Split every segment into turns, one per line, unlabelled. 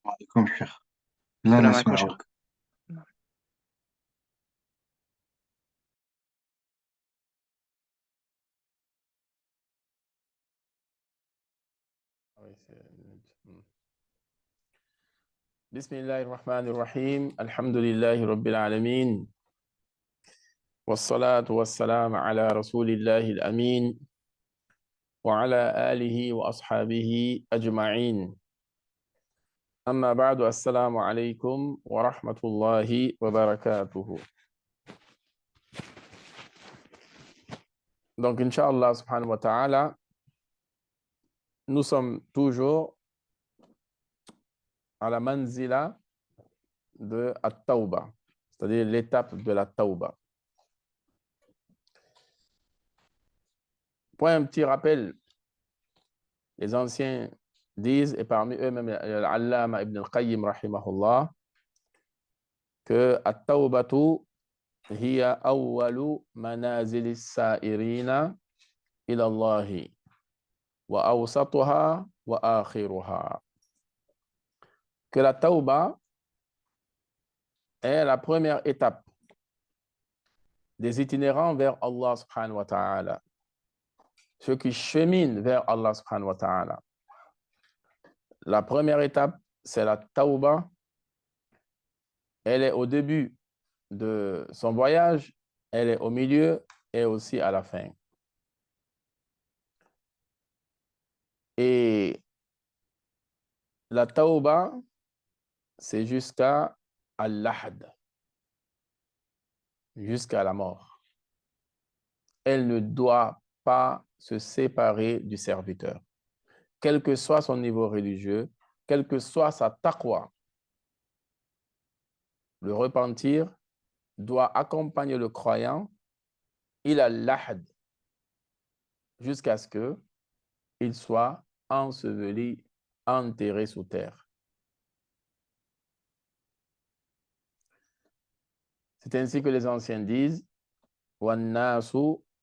عليكم شيخ. لا
السلام عليكم شيخ.
نسمعك.
بسم الله الرحمن الرحيم الحمد لله رب العالمين والصلاة والسلام على رسول الله الأمين وعلى آله وأصحابه أجمعين. أما بعد، السلام عليكم ورحمة الله وبركاته. Donc, Inch'Allah subhanahu wa ta'ala, nous sommes toujours à la manzila de At-Tawba, c'est-à-dire l'étape de la Tawba. Pour un petit rappel, les anciens disent, et parmi eux-mêmes l'Allama Ibn al-Qayyim rahimahullah, que At-Tawbatu hiya awwalu manazili as-sa'irina ila Allahi wa awsatuha wa akhiruha. Que la Tawba est la première étape des itinérants vers Allah subhanahu wa ta'ala, ceux qui cheminent vers Allah subhanahu wa ta'ala. La première étape, c'est la Tawba. Elle est au début de son voyage, elle est au milieu et aussi à la fin. Et la Tawba, c'est jusqu'à Al-Lahd, jusqu'à la mort. Elle ne doit pas se séparer du serviteur. Quel que soit son niveau religieux, quelle que soit sa taqwa, le repentir doit accompagner le croyant il a l'ahd jusqu'à ce qu'il soit enseveli, enterré sous terre. C'est ainsi que les anciens disent وَالنَّاسُ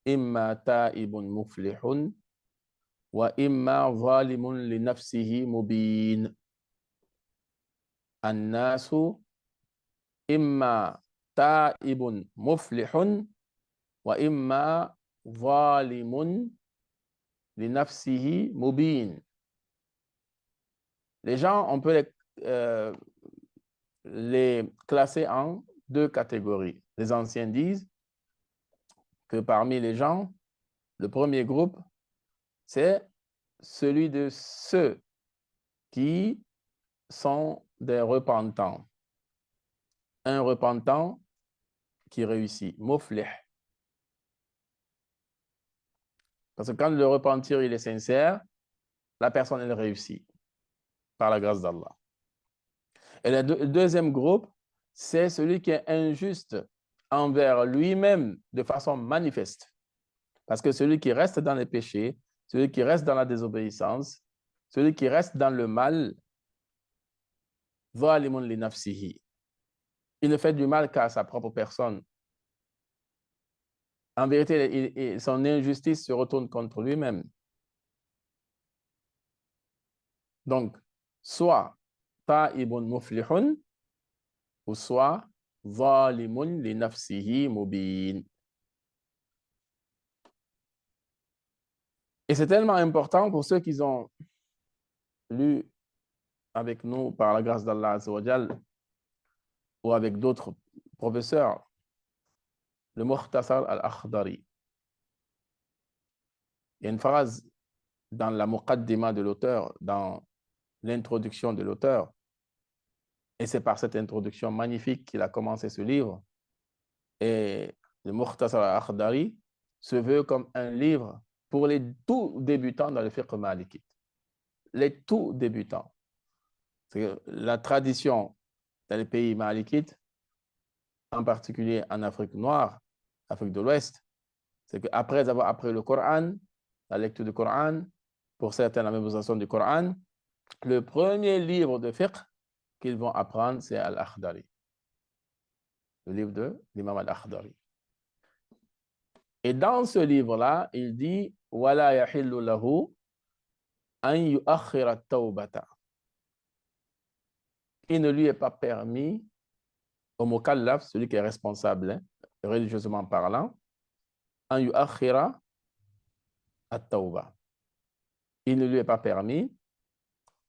إِمَّا تَائِبٌ مُفْلِحٌ وَإِمَّا ظَالِمٌ لِنَفْسِهِ مُبِينٌ. النَّاسُ إِمَّا تَائِبٌ مُفْلِحٌ وَإِمَّا ظَالِمٌ لِنَفْسِهِ مُبِينٌ. Les gens, on peut les classer en deux catégories. Les anciens disent que parmi les gens, le premier groupe, c'est celui de ceux qui sont des repentants. Un repentant qui réussit. Muflih. Parce que quand le repentir il est sincère, la personne elle réussit par la grâce d'Allah. Et le deuxième groupe, c'est celui qui est injuste envers lui-même de façon manifeste. Parce que celui qui reste dans les péchés, celui qui reste dans la désobéissance, celui qui reste dans le mal, il ne fait du mal qu'à sa propre personne. En vérité, son injustice se retourne contre lui-même. Donc, soit ta'ibun muflihun, ou soit zalimun li nafsihi mubin. Et c'est tellement important pour ceux qui ont lu avec nous par la grâce d'Allah ou avec d'autres professeurs, le Mukhtasar al-Akhdari. Il y a une phrase dans la muqaddima de l'auteur, dans l'introduction de l'auteur, et c'est par cette introduction magnifique qu'il a commencé ce livre. Et le Mukhtasar al-Akhdari se veut comme un livre pour les tout débutants dans le fiqh malikite. Les tout débutants. La tradition dans les pays malikites, en particulier en Afrique noire, Afrique de l'Ouest, c'est qu'après avoir appris le Coran, la lecture du Coran, pour certains la mémorisation du Coran, le premier livre de fiqh qu'ils vont apprendre, c'est Al-Akhdari, le livre de l'imam Al-Akhdari. Et dans ce livre-là, il dit « Wala yahillu lahu an yuakhira at-tawbata » il ne lui est pas permis au mukallaf, celui qui est responsable, hein, religieusement parlant, an yu'akhira at-tawba. Il ne lui est pas permis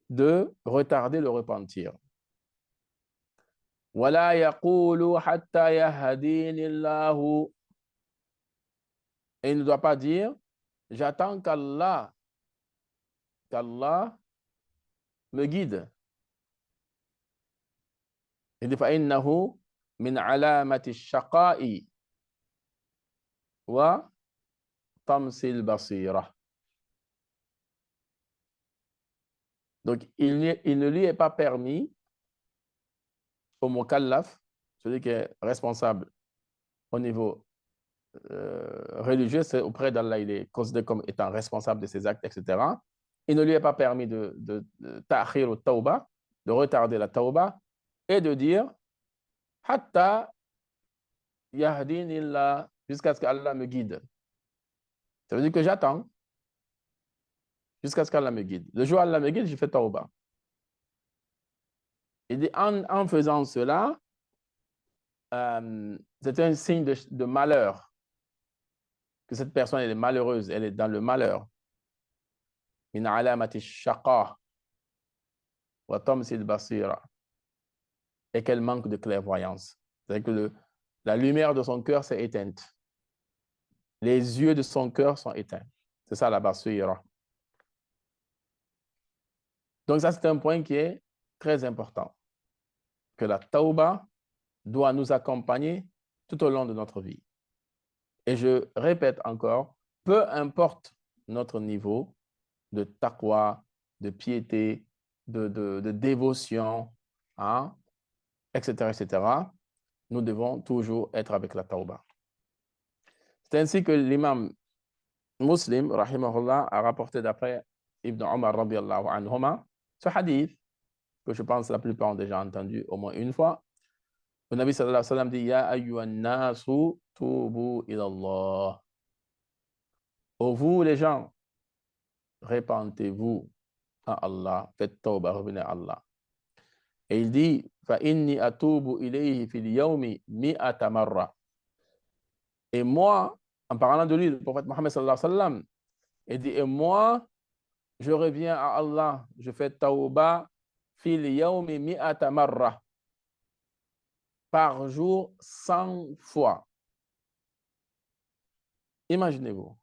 de retarder le repentir. Wala yaqulu hatta yahdini Allahu. Et il ne doit pas dire, j'attends qu'Allah me guide. Il dit, فَإِنَّهُ مِنْ عَلَامَةِ الشَّقَاءِ وَطَمْسِ الْبَصِيرَةِ. Donc, il ne lui est pas permis au mukallaf, celui qui est responsable au niveau religieux, c'est auprès d'Allah, il est considéré comme étant responsable de ses actes, etc. Il ne lui est pas permis de ta'khir au tawba, de retarder la tawba, et de dire hatta yahdinillah, jusqu'à ce qu'Allah me guide. Ça veut dire que j'attends jusqu'à ce qu'Allah me guide. Le jour où Allah me guide, je fais tawba. Il dit en faisant cela, c'est un signe de malheur, que cette personne elle est malheureuse, elle est dans le malheur. Min alamati shaqa wa tamsil basira, et qu'elle manque de clairvoyance. C'est-à-dire que la lumière de son cœur s'est éteinte. Les yeux de son cœur sont éteints. C'est ça la basira. Donc ça, c'est un point qui est très important. Que la tauba doit nous accompagner tout au long de notre vie. Et je répète encore, peu importe notre niveau de taqwa, de piété, de dévotion, hein, etc., etc., nous devons toujours être avec la tauba. C'est ainsi que l'imam Muslim, rahimahullah, a rapporté d'après Ibn Omar, radiallahu anhuma, ce hadith que je pense que la plupart ont déjà entendu au moins une fois. Le Nabi sallallahu alayhi wa sallam dit « Ya ayyuhan nasu tubu ilallah » Ô vous les gens, répentez-vous à Allah, faites tawba, revenez à Allah. Et il dit « Fa inni atubu ilayhi fil yawmi mi'ata marra » Et moi, en parlant de lui, le prophète Mohammed sallallahu alayhi wa sallam, il dit « Et moi, je reviens à Allah, je fais tawba fil yawmi mi'ata marra » par jour 100 fois. Imaginez-vous,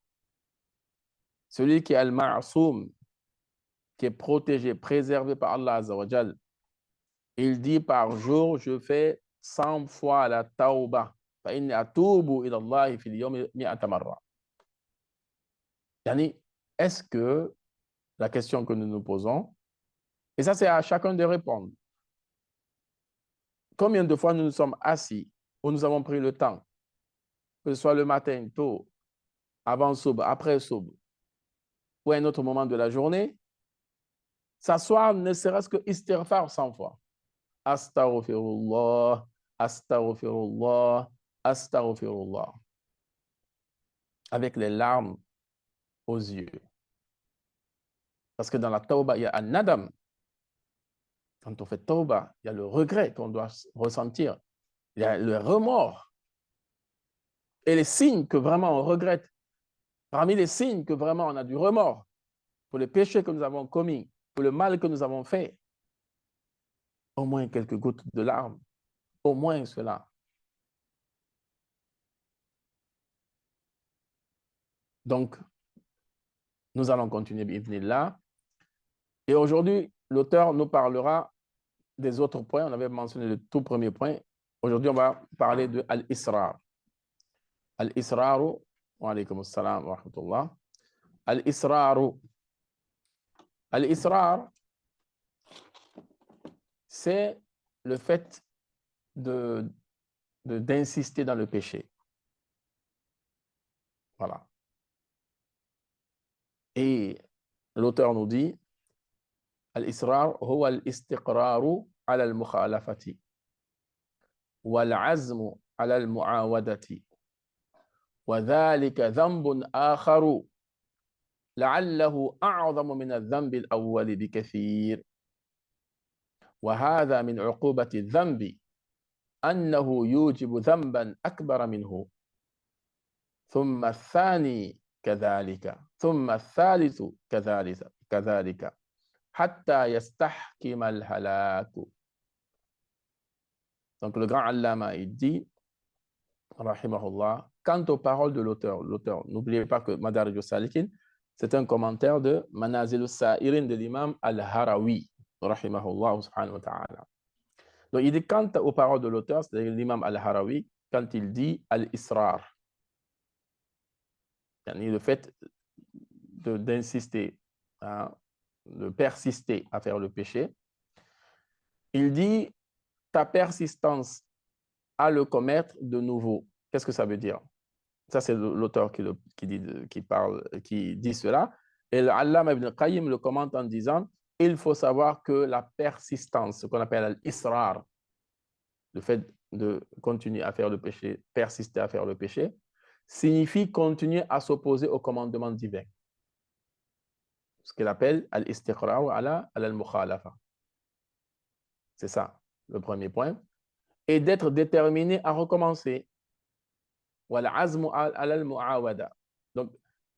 celui qui est al-ma'soum, qui est protégé, préservé par Allah Azza wa Jal, il dit par jour, je fais 100 fois la tawba. فإني أتوب إلى الله في اليوم 100 مرة. Yani, est-ce que la question que nous nous posons, et ça c'est à chacun de répondre, combien de fois nous nous sommes assis où nous avons pris le temps, que ce soit le matin tôt, avant soub, après soub, ou à un autre moment de la journée, s'asseoir ne serait-ce que istighfar 100 fois. Astaghfirullah, astaghfirullah, astaghfirullah. Avec les larmes aux yeux. Parce que dans la tauba, il y a un nadam. Quand on fait tauba, il y a le regret qu'on doit ressentir. Il y a le remords. Et les signes que vraiment on regrette. Parmi les signes que vraiment on a du remords pour les péchés que nous avons commis, pour le mal que nous avons fait, au moins quelques gouttes de larmes. Au moins cela. Donc, nous allons continuer, bi'idhnillah. Et aujourd'hui, l'auteur nous parlera des autres points. On avait mentionné le tout premier point. Aujourd'hui, on va parler de al-israr. Al-israru, wa alaykum assalam wa rahmatullah. Al-israru. Al-israr, c'est le fait d'insister dans le péché. Voilà. Et l'auteur nous dit Al-israr huwa al-istiqraru ala al-mukhalafati wal-azmu ala al-muawadati wa dhalika dhanbun akharu la'allahu a'zamu min adh-dhanbi al-awwali bikathir وهذا من عقوبة الذنب أنه يوجب ذنبا أكبر منه ثم الثاني كذلك ثم الثالث كذلك حتى يستحكم الهلاك. Donc le grand allama il dit rahimahullah, quant aux paroles de l'auteur, n'oubliez pas que Madarij al-Salikin, c'est un commentaire de Manazil al-Sa'irin de l'imam al-Harawi, rahimahullah subhanahu wa ta'ala. Donc il dit, quant aux paroles de l'auteur, c'est l'imam al-Harawi, quand il dit al-Israr, le fait d'insister, de persister à faire le péché, il dit, ta persistance à le commettre de nouveau. Qu'est-ce que ça veut dire? Ça, c'est l'auteur qui dit cela. Et l'Allama ibn Qayyim le commente en disant, il faut savoir que la persistance, ce qu'on appelle l'israr, le fait de continuer à faire le péché, persister à faire le péché, signifie continuer à s'opposer au commandement divin. Ce qu'il appelle al-istiqra'u ala al-mukhalafa. C'est ça, le premier point. Et d'être déterminé à recommencer. Donc,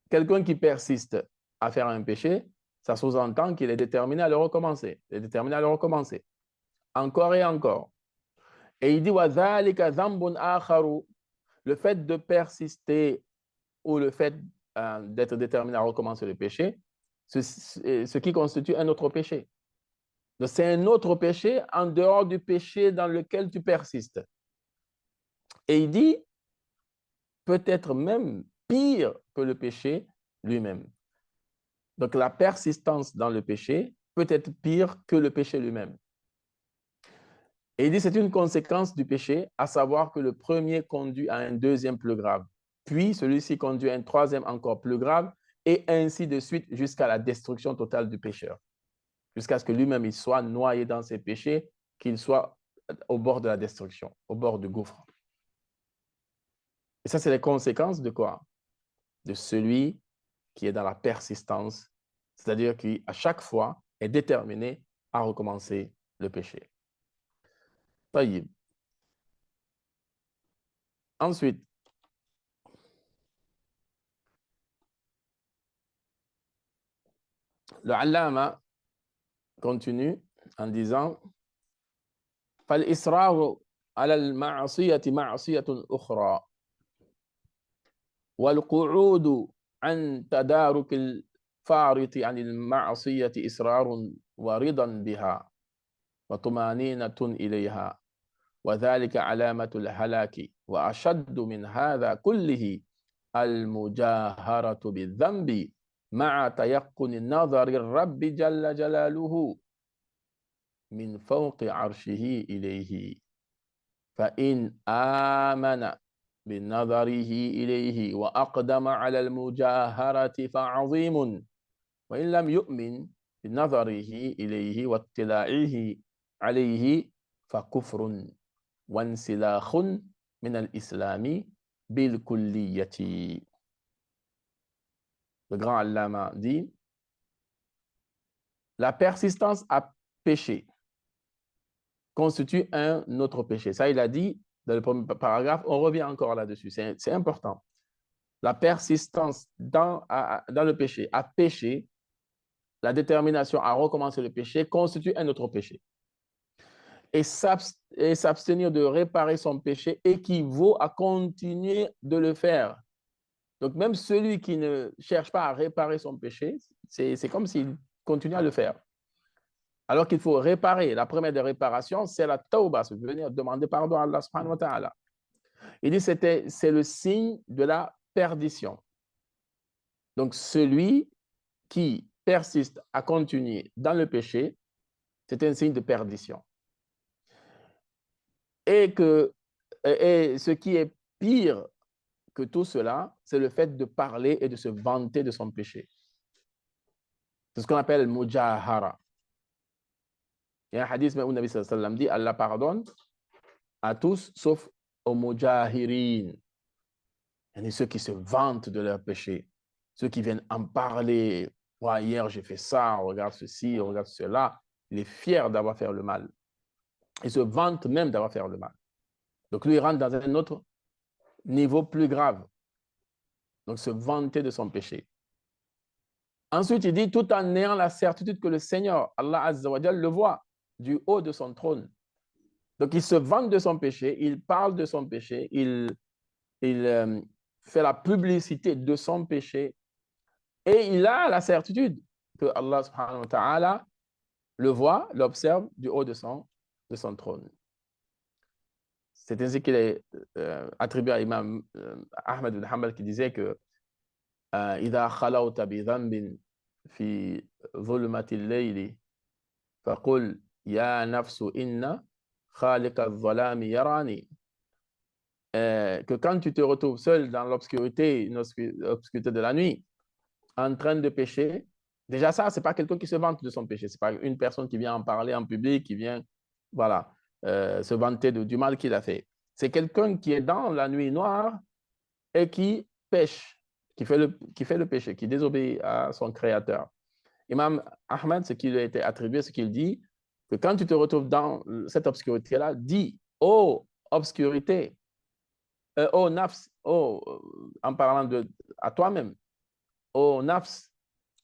quelqu'un qui persiste à faire un péché, ça sous-entend qu'il est déterminé à le recommencer. Il est déterminé à le recommencer. Encore et encore. Et il dit, le fait de persister ou le fait d'être déterminé à recommencer le péché, ce qui constitue un autre péché. Donc, c'est un autre péché en dehors du péché dans lequel tu persistes. Et il dit, peut-être même pire que le péché lui-même. Donc, la persistance dans le péché peut être pire que le péché lui-même. Et il dit, c'est une conséquence du péché, à savoir que le premier conduit à un deuxième plus grave, puis celui-ci conduit à un troisième encore plus grave, et ainsi de suite jusqu'à la destruction totale du pécheur, jusqu'à ce que lui-même il soit noyé dans ses péchés, qu'il soit au bord de la destruction, au bord du gouffre. Et ça, c'est les conséquences de quoi? De celui qui est dans la persistance, c'est-à-dire qui, à chaque fois, est déterminé à recommencer le péché. Taïb. Ensuite, le allama continue en disant فالإصرار على المعصية معصية أخرى والقعود عن تدارك الفارط عن المعصية إصرار ورضا بها وطمانينة إليها وذلك علامة الهلاك وأشد من هذا كله المجاهرة بالذنب مع تيقن نظر الرب جل جلاله من فوق عرشه إليه فإن آمن بنظره إليه وأقدم على المجاهرة فعظيم وإن لم يؤمن بنظره إليه واطلاعه عليه فكفر وانسلاخ من الإسلام بالكلية. Le grand allama dit, la persistance à pécher constitue un autre péché. Ça, il a dit dans le premier paragraphe, on revient encore là-dessus, c'est important. La persistance dans le péché, à pécher, la détermination à recommencer le péché constitue un autre péché. Et s'abstenir de réparer son péché équivaut à continuer de le faire. Donc, même celui qui ne cherche pas à réparer son péché, c'est comme s'il continue à le faire. Alors qu'il faut réparer. La première des réparations, c'est la tauba, c'est venir demander pardon à Allah subhanahu wa ta'ala. Il dit que c'est le signe de la perdition. Donc, celui qui persiste à continuer dans le péché, c'est un signe de perdition. Et ce qui est pire que tout cela, c'est le fait de parler et de se vanter de son péché. C'est ce qu'on appelle le mujahara. Il y a un hadith où Nabi sallallahu alayhi wa sallam dit, Allah pardonne à tous sauf aux mujahirin. Il y a ceux qui se vantent de leur péché, ceux qui viennent en parler. Ouais, hier j'ai fait ça, regarde ceci, regarde cela. Il est fier d'avoir fait le mal. Il se vante même d'avoir fait le mal. Donc lui, il rentre dans un autre niveau plus grave. Donc se vanter de son péché. Ensuite, il dit, tout en ayant la certitude que le Seigneur, Allah Azza wa Jal, le voit du haut de son trône. Donc il se vante de son péché, il parle de son péché, il fait la publicité de son péché et il a la certitude que Allah subhanahu wa ta'ala le voit, l'observe du haut de son trône. C'est ainsi qu'il est attribué à l'imam Ahmed ibn Hanbal qui disait que إذا خلوت بذنب في ظلمة الليل فقل يا نفس إن خالق الظلام يراني. Que quand tu te retrouves seul dans l'obscurité, une obscurité de la nuit, en train de pécher, déjà ça, ce n'est pas quelqu'un qui se vante de son péché, ce n'est pas une personne qui vient en parler en public, qui vient voilà, se vanter du mal qu'il a fait. C'est quelqu'un qui est dans la nuit noire et qui pêche, qui fait le péché, qui désobéit à son créateur. Imam Ahmed, ce qui lui a été attribué, ce qu'il dit, que quand tu te retrouves dans cette obscurité-là, dis, ô obscurité, ô nafs, en parlant à toi-même, ô nafs,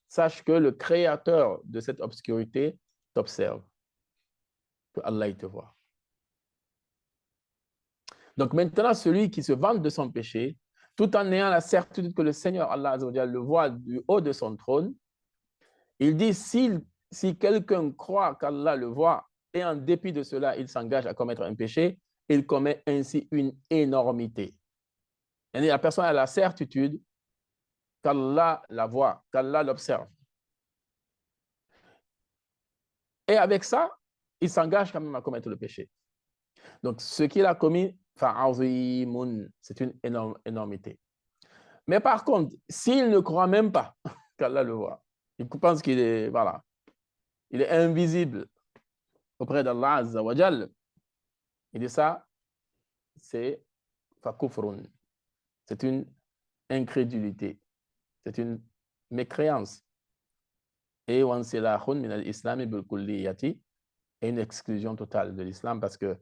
sache que le créateur de cette obscurité t'observe, que Allah il te voit. Donc maintenant, celui qui se vante de son péché, tout en ayant la certitude que le Seigneur Allah le voit du haut de son trône, il dit, si quelqu'un croit qu'Allah le voit et en dépit de cela, il s'engage à commettre un péché, il commet ainsi une énormité. Et la personne a la certitude qu'Allah la voit, qu'Allah l'observe. Et avec ça, il s'engage quand même à commettre le péché. Donc, ce qu'il a commis, c'est une énormité. Mais par contre, s'il ne croit même pas qu'Allah le voit, il pense qu'il est, voilà, il est invisible auprès d'Allah Azza wa Jal, il dit ça, c'est fakufrun. C'est une incrédulité, c'est une mécréance. Et wansilahun min al-islam bil kulliyati, et une exclusion totale de l'islam parce que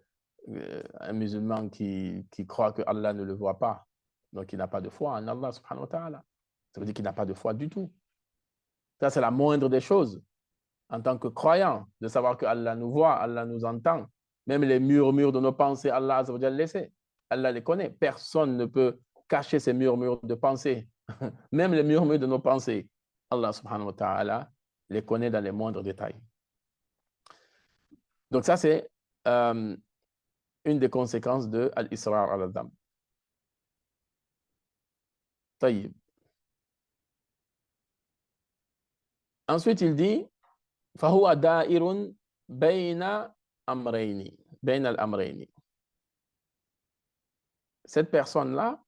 un musulman qui croit que Allah ne le voit pas, donc il n'a pas de foi en Allah subhanahu wa ta'ala. Ça veut dire qu'il n'a pas de foi du tout. Ça, c'est la moindre des choses. En tant que croyant, de savoir que Allah nous voit, Allah nous entend. Même les murmures de nos pensées, Allah les sait. Allah les connaît. Personne ne peut cacher ces murmures de pensée. Même les murmures de nos pensées, Allah subhanahu wa ta'ala les connaît dans les moindres détails. Donc ça, c'est une des conséquences de al-israr al-dam. Taïb. Ensuite, il dit فهو دائر بين أمرين بين الأمرين. Cette personne-là,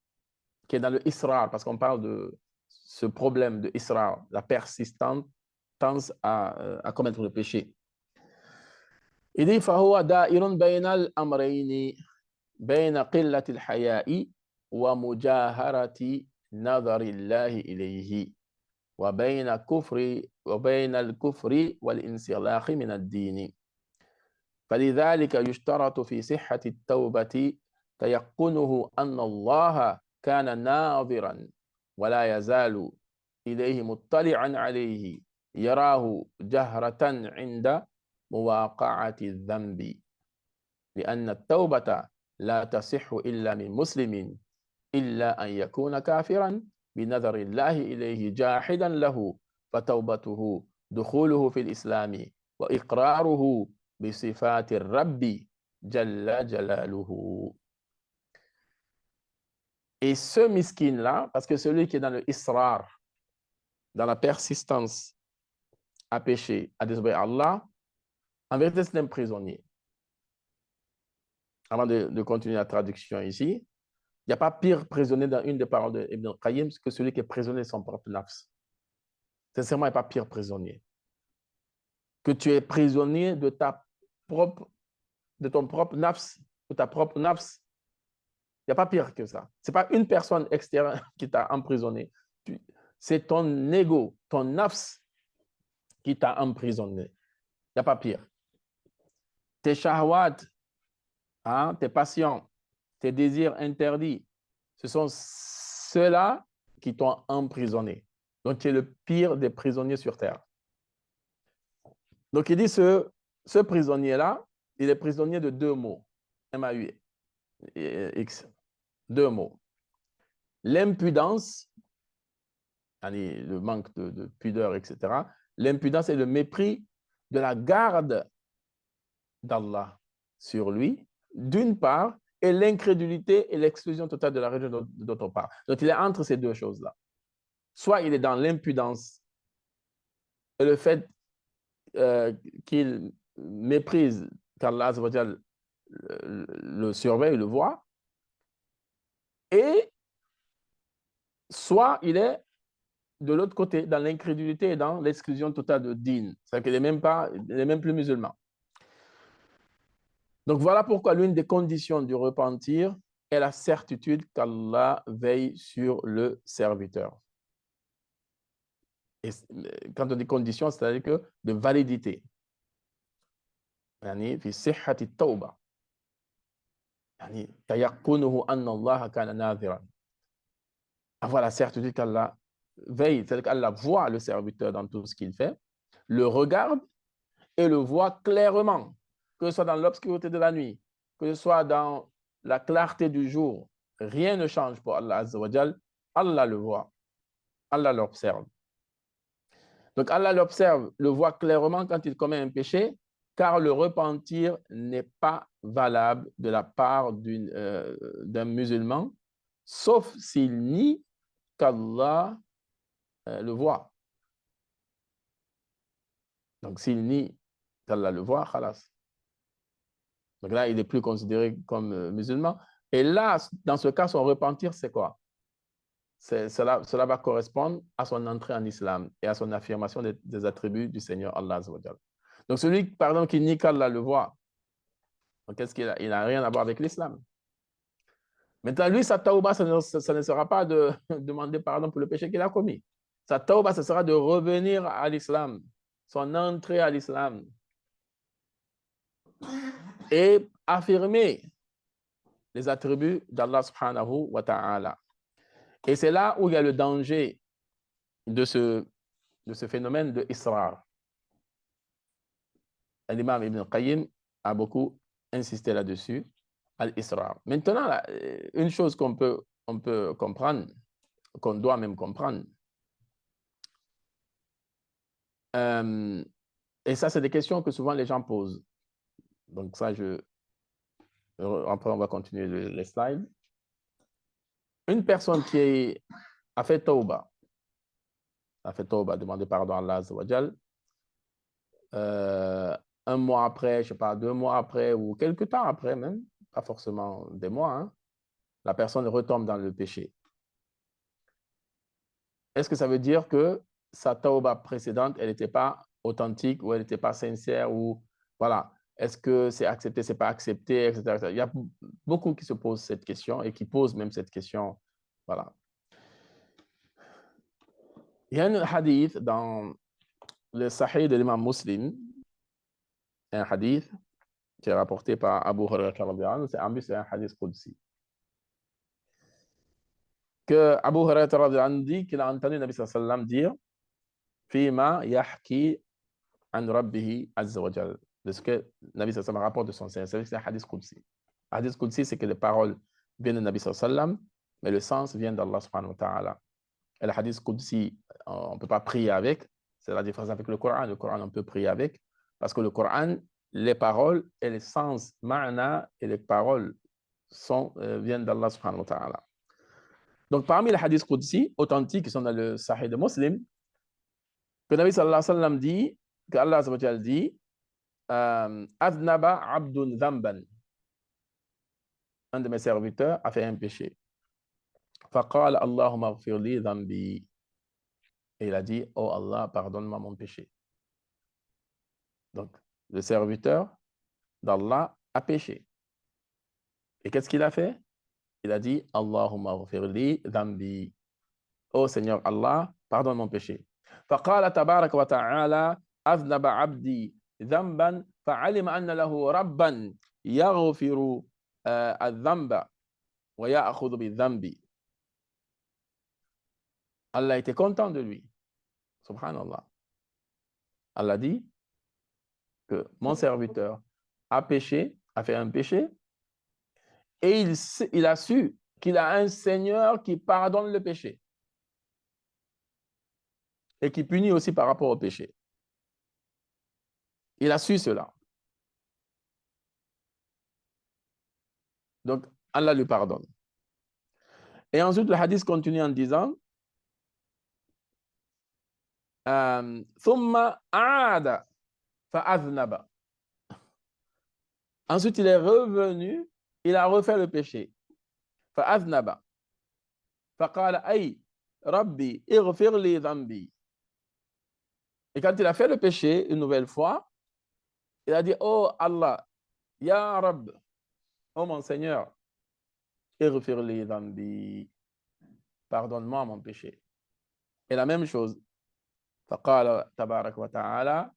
qui est dans le israr, parce qu'on parle de ce problème de israr, la persistance à commettre le péché. Il dit فهو دائر بين الأمرين بين قلة الحياء ومجاهرة نظر الله إليه وبين الكفر والانسلاخ من الدين. فلذلك يشترط في صحة التوبة تيقنه أن الله كان ناظرا ولا يزال إليه مطلعا عليه يراه جهرة عند مواقعة الذنب لأن التوبة لا تصح إلا من مسلم إلا أن يكون كافرا بنظر الله إليه جاحدا له فتوبته دخوله في الإسلام وإقراره بصفات الرب جل جلاله. Et ce miskin-là, parce que celui qui est dans le israr, dans la persistance à pécher, à désobéir à Allah, en vérité, c'est un prisonnier. Avant de continuer la traduction ici, il n'y a pas pire prisonnier dans une des paroles d'Ibn al-Qayyim que celui qui est prisonnier de son propre nafs. Sincèrement, il n'y a pas pire prisonnier. Que tu es prisonnier de ton propre nafs, de ta propre nafs. Il n'y a pas pire que ça. Ce n'est pas une personne extérieure qui t'a emprisonné. C'est ton ego, ton nafs qui t'a emprisonné. Il n'y a pas pire. Tes shahwat, hein, tes passions, tes désirs interdits, ce sont ceux-là qui t'ont emprisonné. Donc, tu es le pire des prisonniers sur terre. Donc, il dit ce prisonnier-là, il est prisonnier de deux mots. M-A-U-X. Deux mots. L'impudence, le manque de pudeur, etc. L'impudence et le mépris de la garde d'Allah sur lui, d'une part, et l'incrédulité et l'exclusion totale de la religion d'autre part. Donc, il est entre ces deux choses-là. Soit il est dans l'impudence et le fait qu'il méprise qu'Allah le surveille, le voit, et soit il est de l'autre côté, dans l'incrédulité et dans l'exclusion totale de din. C'est-à-dire qu'il n'est même plus musulman. Donc voilà pourquoi l'une des conditions du repentir est la certitude qu'Allah veille sur le serviteur. Et quand on dit condition, c'est-à-dire que de validité. يعني في صحة التوبة يعني تيقنه أن الله كان ناظرا. Avoir la certitude qu'Allah veille, c'est-à-dire qu'Allah voit le serviteur dans tout ce qu'il fait, le regarde et le voit clairement, que ce soit dans l'obscurité de la nuit, que ce soit dans la clarté du jour. Rien ne change pour Allah Azza wa Jal. Allah le voit, Allah l'observe. Donc Allah l'observe, le voit clairement quand il commet un péché, car le repentir n'est pas valable de la part d'un musulman, sauf s'il nie qu'Allah le voit. Donc s'il nie qu'Allah le voit, khalas. Donc là, il n'est plus considéré comme musulman. Et là, dans ce cas, son repentir, c'est quoi? Cela va correspondre à son entrée en islam et à son affirmation des attributs du Seigneur Allah Azza wa Jal. Donc celui, par exemple, qui nie qu'Allah le voit, qu'est-ce qu'il a? Il n'a rien à voir avec l'islam. Maintenant, lui, sa tauba, ça ne sera pas de demander pardon pour le péché qu'il a commis. Sa tauba, ce sera de revenir à l'islam, son entrée à l'islam, et affirmer les attributs d'Allah subhanahu wa ta'ala. Et c'est là où il y a le danger de ce phénomène de Israr. L'imam Ibn Qayyim a beaucoup insisté là-dessus, al-Israr. Maintenant, là, une chose qu'on peut comprendre, qu'on doit même comprendre, et ça, c'est des questions que souvent les gens posent. Donc ça, après, on va continuer les slides. Une personne qui a fait tauba, demander pardon à Allah Azza wa Jal, un mois après, je ne sais pas, 2 mois après, ou quelques temps après même, pas forcément des mois, hein, la personne retombe dans le péché. Est-ce que ça veut dire que sa tauba précédente, elle n'était pas authentique, ou elle n'était pas sincère, ou voilà, est-ce que c'est accepté, c'est pas accepté, etc. Il y a beaucoup qui se posent cette question et qui posent même cette question, voilà. Il y a un hadith dans le Sahih de l'imam Muslim, un hadith qui est rapporté par Abu Hurairah, c'est un hadith qudsi. Que Abu Hurairah dit qu'il a entendu le Nabi sallallahu alayhi wa sallam dire Fima yahki an rabbihi azza wa jal. De ce que le Nabi sallallahu alayhi wa sallam rapporte de son Seigneur. C'est un hadith qudsi. Hadith qudsi, c'est que les paroles viennent du Nabi sallallahu alayhi wa sallam, mais le sens vient d'Allah subhanahu wa ta'ala. Et le hadith qudsi, on ne peut pas prier avec. C'est la différence avec le Coran. Le Coran, on peut prier avec. Parce que le Coran, les paroles et les sens, ma'na et les paroles viennent d'Allah subhanahu wa ta'ala. Donc, parmi les hadiths qudsi authentiques qui sont dans le Sahih de Muslim, que Nabi sallallahu alayhi wa sallam dit, que Allah subhanahu wa ta'ala dit, Adnaba abdun dhamban. Un de mes serviteurs a fait un péché. Faqal Allahumma ghfir li dhambi. Et il a dit, oh Allah, pardonne-moi mon péché. Donc, le serviteur d'Allah a péché. Et qu'est-ce qu'il a fait? Il a dit, Allahumma ghfir li dhambi. Oh Seigneur Allah, pardonne mon péché. فقال تبارك وتعالى أذنب عبدي ذنبا فعلم أن له ربا يغفر الذنب ويأخذ بالذنب. Allah était content de lui. Subhanallah. Allah dit que mon serviteur a péché, a fait un péché, et il a su qu'il a un Seigneur qui pardonne le péché et qui punit aussi par rapport au péché. Il a su cela. Donc, Allah lui pardonne. Et ensuite, le hadith continue en disant ثم عاد فأذنب. Ensuite, il est revenu, il a refait le péché. فأذنب فقال أي ربي اغفر لي ذنبي. Et quand il a fait le péché une nouvelle fois, il a dit, oh Allah, Ya Rabb, oh mon Seigneur, اغفر لي ذنبي, pardonne-moi mon péché. Et la même chose, فقال تبارك وتعالى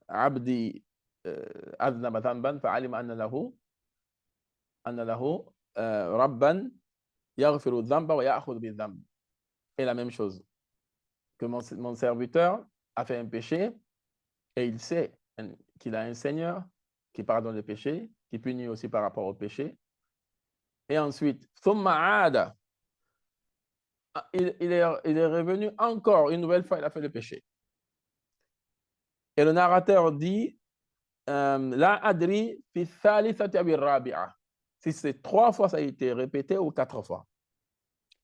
عبدي أذنب ذنبا فعلم أن له ربا يغفر الذنب ويأخذ بالذنب. Et la même chose, que mon serviteur a fait un péché et il sait qu'il a un Seigneur qui pardonne les péchés, qui punit aussi par rapport au péché. Et ensuite, ثم عاد, il est revenu encore une nouvelle fois, il a fait le péché. Et le narrateur dit La adri fi thalithati aw rabi'a. Si c'est 3 fois, ça a été répété ou 4 fois.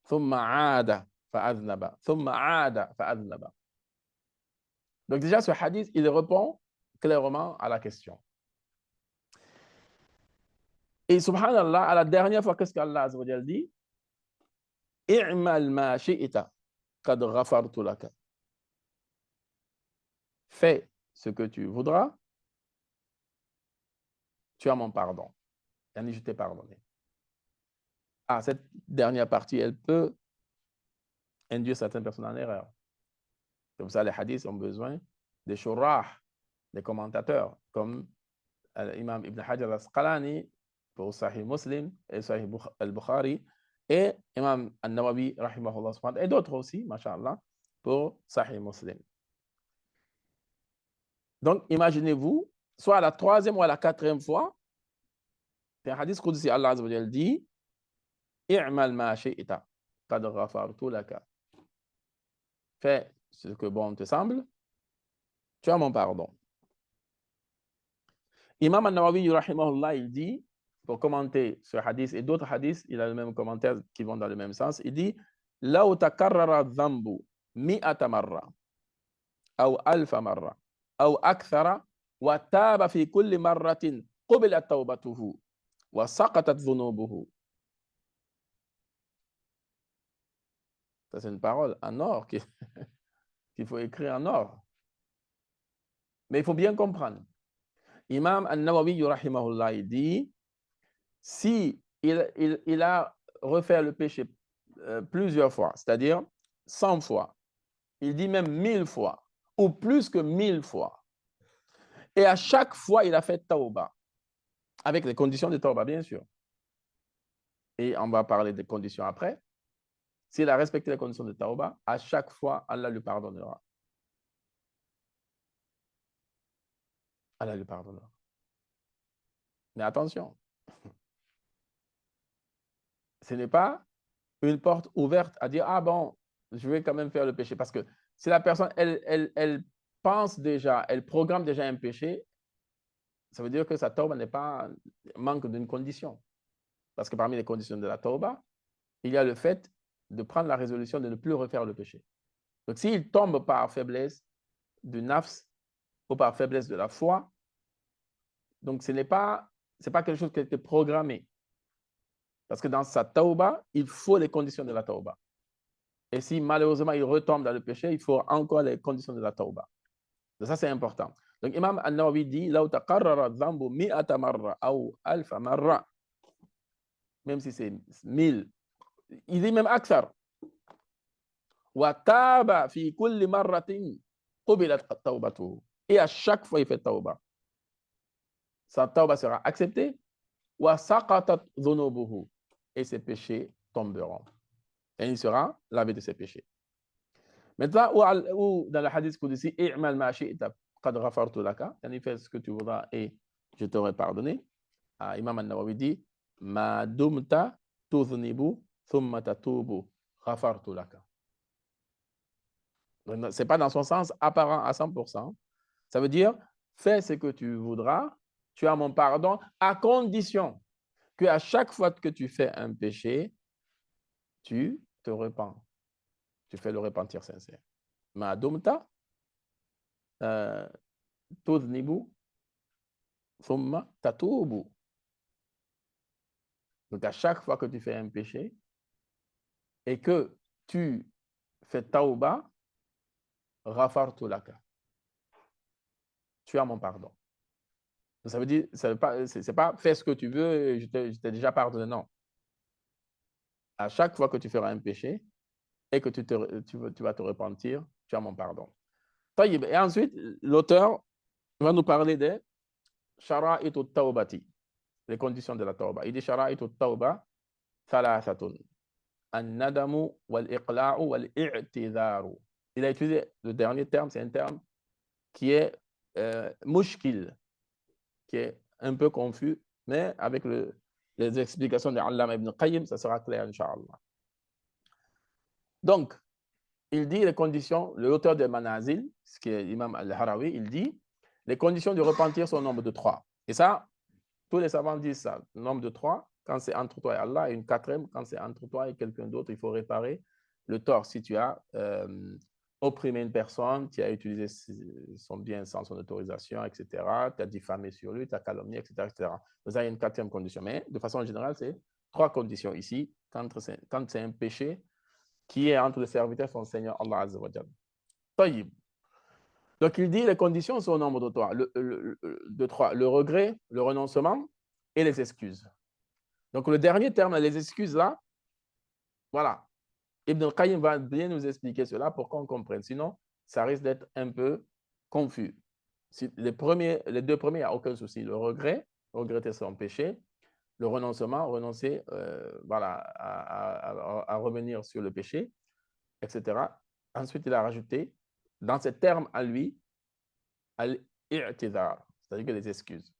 ثم عاد فأذنب ثم عاد فأذنب. Donc déjà, ce hadith, il répond clairement à la question. Et subhanallah, à la dernière fois, qu'est-ce qu'Allah Azza wa Jal dit? I'mal ma shi'ita qad ghafartu laka. Fais ce que tu voudras, tu as mon pardon. Yani, je t'ai pardonné. Ah, cette dernière partie, elle peut induire certaines personnes en erreur. C'est pour ça que les hadiths ont besoin des shurrah, des commentateurs, comme l'imam Ibn Hajar al-Asqalani pour Sahih Muslim et Sahih al-Bukhari, et imam al-Nawawi, rahimahullah, et d'autres aussi, masha'Allah, pour Sahih Muslim. Donc, imaginez-vous, soit à la 3e ou à la 4e fois, c'est un hadith qudsi, Allah Azza wa Jal dit I'mal ma shi'ita qad ghafartu laka. Fais ce que bon te semble, tu as mon pardon. Imam al-Nawawi, rahimahullah, il dit, pour commenter ce hadith et d'autres hadiths, il a le même commentaire qui vont dans le même sens, il dit Law takarrara dhanbu mi'ata marra aw alfa marra aw akthara wa taba fi kulli marratin qubilat tawbatuhu wa saqatat dhunubuhu. Ça, c'est une parole en or qu'il faut écrire en or. Mais il faut bien comprendre. Imam al-Nawawi, rahimahullah, il dit, si il a refait le péché plusieurs fois, c'est-à-dire 100 fois, il dit même 1000 fois, ou plus que 1000 fois, et à chaque fois, il a fait tawba, avec les conditions de tawba, bien sûr. Et on va parler des conditions après. S'il a respecté les conditions de tawba, à chaque fois, Allah lui pardonnera. Allah lui pardonnera. Mais attention, ce n'est pas une porte ouverte à dire, ah bon, je vais quand même faire le péché. Parce que si la personne, elle pense déjà, elle programme déjà un péché, ça veut dire que sa tawba n'est pas manque d'une condition. Parce que parmi les conditions de la tawba, il y a le fait de prendre la résolution de ne plus refaire le péché. Donc s'il tombe par faiblesse du nafs ou par faiblesse de la foi, donc ce n'est pas quelque chose qui a été programmé. Parce que dans sa tawba, il faut les conditions de la tawba. Et si malheureusement il retombe dans le péché, il faut encore les conditions de la tawba. Donc ça, c'est important. Donc Imam al-Nawawi dit « Law taqarrara dhanbu mi'ata marra aw alfa marra » même si c'est 1000, il dit même akthar. « Wa taba fi kulli marratin qubilat tawbatuhu » et à chaque fois il fait tauba, sa tauba sera acceptée, wa saqatat dhunubuhu, et ses péchés tomberont. Et il sera lavé de ses péchés. Maintenant, ou dans le hadith Qudsi, i'mal ma shi'ta qad ghafartu laka, fais ce que tu voudras et je t'aurai pardonné. Imam An-Nawawi dit, ma dumta tudhnibu thumma tatubu ghafartu laka. Ce n'est pas dans son sens apparent à 100%. Ça veut dire, fais ce que tu voudras, tu as mon pardon, à condition qu'à chaque fois que tu fais un péché, tu te repens. Tu fais le repentir sincère. Ma dumta tudhnibu thumma tatubu. Donc, à chaque fois que tu fais un péché et que tu fais tauba, ghafartu laka. Tu as mon pardon. Ça veut dire, c'est pas fais ce que tu veux, je t'ai déjà pardonné, non. À chaque fois que tu feras un péché et que tu vas te repentir, tu as mon pardon. Et ensuite, l'auteur va nous parler des shara'itu tawbati, les conditions de la tauba. Il dit shara'itu tauba thalathatun. An-nadamu wal-iqla'u wal-i'tidharu. Il a utilisé le dernier terme, c'est un terme qui est mushkil, qui est un peu confus, mais avec les explications de Allama ibn Qayyim, ça sera clair, Inch'Allah. Donc, il dit les conditions, l'auteur de Manazil, ce qui est l'imam al-Harawi, il dit les conditions de repentir sont au nombre de 3. Et ça, tous les savants disent ça, le nombre de 3, quand c'est entre toi et Allah, et une quatrième, quand c'est entre toi et quelqu'un d'autre, il faut réparer le tort. Si tu as opprimé une personne, tu as utilisé son bien sans son autorisation, etc., tu as diffamé sur lui, tu as calomnié, etc., etc. Donc, ça, il y a une quatrième condition. Mais de façon générale, c'est 3 conditions ici, quand c'est un péché qui est entre le serviteur et son Seigneur Allah Azza wa Jalla. Taïb. Donc, il dit les conditions sont au nombre de 3. Le regret, le renoncement et les excuses. Donc, le dernier terme, les excuses là, voilà. Ibn al-Qayyim va bien nous expliquer cela pour qu'on comprenne. Sinon, ça risque d'être un peu confus. Les 2 premiers, il n'y a aucun souci. Le regret, regretter son péché. Le renoncement, renoncer voilà, à revenir sur le péché, etc. Ensuite, il a rajouté, dans ces termes à lui, al-i'tidhar, c'est-à-dire que les excuses.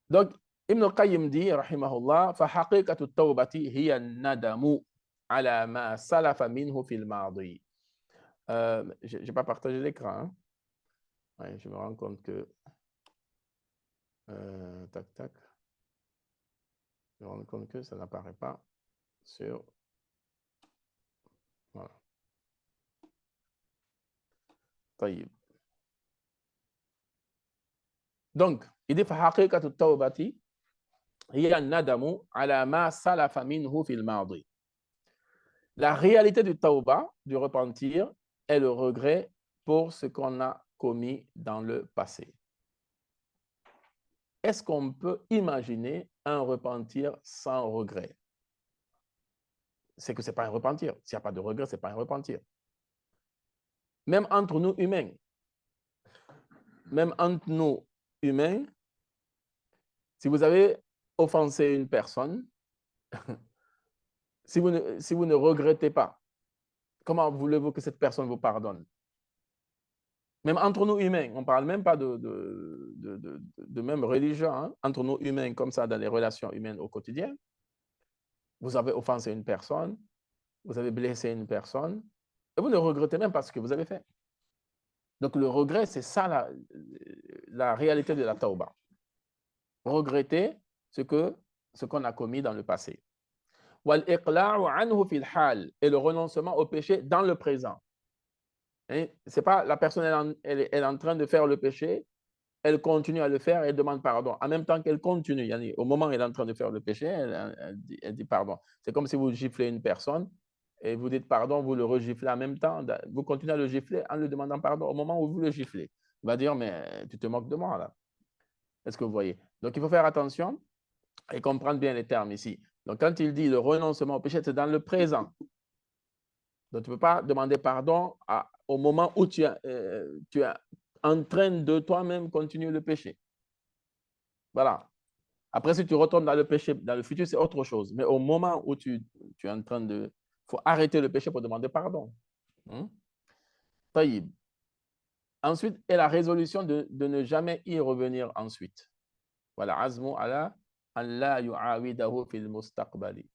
Donc, Ibn al-Qayyim dit, rahimahullah, فَحَقِيقَةُ التَّوْبَةِ هِيَ النَّدَمُ عَلَى مَا سَلَفَ مِنْهُ فِي الْمَاضِي. Je n'ai pas partagé l'écran. Hein? Ouais, je me rends compte que... tac, tac. Je me rends compte que ça n'apparaît pas sur... Voilà. طيب. Donc, il dit فَحَقِيقَةُ التَّوْبَةِ هِيَ النَّدَمُ عَلَى مَا سَلَفَ مِنْهُ فِي الْمَاضِي. La réalité du tauba, du repentir, est le regret pour ce qu'on a commis dans le passé. Est-ce qu'on peut imaginer un repentir sans regret? C'est que ce n'est pas un repentir. S'il n'y a pas de regret, ce n'est pas un repentir. Même entre nous humains, si vous avez offensé une personne, si vous ne regrettez pas, comment voulez-vous que cette personne vous pardonne? Même entre nous humains, on ne parle même pas de même religion, hein? Entre nous humains, comme ça, dans les relations humaines au quotidien, vous avez offensé une personne, vous avez blessé une personne, et vous ne regrettez même pas ce que vous avez fait. Donc, le regret, c'est ça la réalité de la tauba. Regretter ce qu'on a commis dans le passé. Et le renoncement au péché dans le présent. C'est pas la personne, elle est en train de faire le péché, elle continue à le faire et elle demande pardon. En même temps qu'elle continue, au moment où elle est en train de faire le péché, elle dit pardon. C'est comme si vous giflez une personne et vous dites pardon, vous le regiflez en même temps. Vous continuez à le gifler en lui demandant pardon au moment où vous le giflez. Il va dire, mais tu te moques de moi là. Est-ce que vous voyez? Donc, il faut faire attention et comprendre bien les termes ici. Donc, quand il dit le renoncement au péché, c'est dans le présent. Donc, tu ne peux pas demander pardon au moment où tu es en train de toi-même continuer le péché. Voilà. Après, si tu retournes dans le péché, dans le futur, c'est autre chose. Mais au moment où tu es en train de... Il faut arrêter le péché pour demander pardon. Taïb. Ensuite, et la résolution de ne jamais y revenir ensuite. Voilà. Azmu ala an la yu'awidahu fil mustaqbali.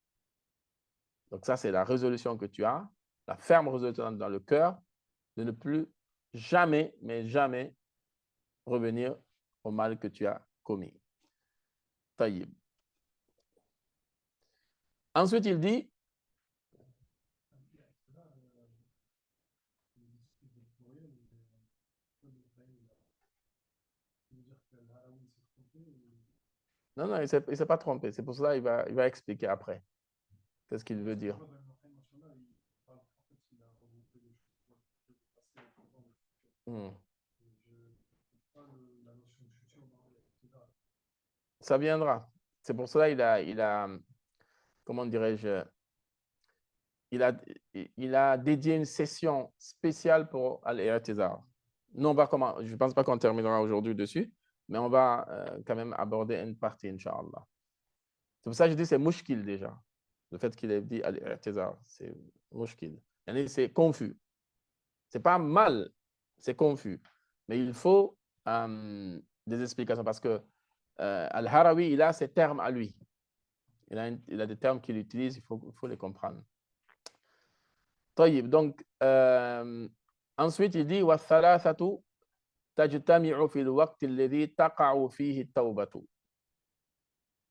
Donc ça, c'est la résolution que tu as, la ferme résolution dans le cœur de ne plus jamais, mais jamais revenir au mal que tu as commis. Taïb. Ensuite, il dit, non, non, il ne s'est pas trompé. C'est pour cela qu'il va expliquer après. Qu'est-ce qu'il veut dire? Ça viendra. C'est pour cela qu'il a, comment dirais-je, il a dédié une session spéciale pour Al-I'tizar. Nous, je ne pense pas qu'on terminera aujourd'hui dessus, mais on va quand même aborder une partie, Inch'Allah. C'est pour ça que je dis c'est mouchkil déjà. Le fait qu'il ait dit Al-I'tizar, c'est mouchkil. C'est confus. Ce n'est pas mal, c'est confus. Mais il faut des explications parce que Al-Harawi, il a ses termes à lui. Il a des termes qu'il utilise, il faut les comprendre. طيب, donc, ensuite, il dit وَالثَّلَاثَةُ تَجْتَمِعُ فِي الْوَقْتِ الَّذِي تَقَعُ فِيهِ التَّوْبَةُ.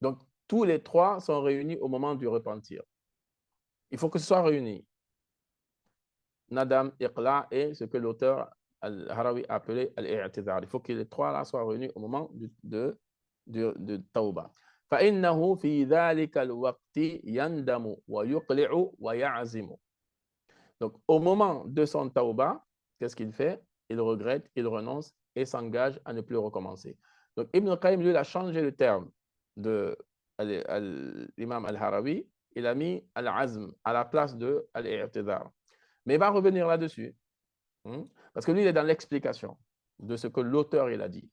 Donc, tous les trois sont réunis au moment du repentir. Il faut que ce soit réuni. Nadam, Iqla et ce que l'auteur Al-Harawi a appelé Al-I'tizar. Il faut que les trois là soient réunis au moment de Tawbah. فإنه في ذلك الوقت يندم ويقلع ويعزم. Donc, au moment de son Tawbah, qu'est-ce qu'il fait? Il regrette, il renonce et s'engage à ne plus recommencer. Donc, Ibn Qayyim, lui, il a changé le terme de l'imam Al-Harawi. Il a mis Al-Azm à la place de Al-I'tizar. Mais il va revenir là-dessus. Parce que lui, il est dans l'explication de ce que l'auteur il a dit.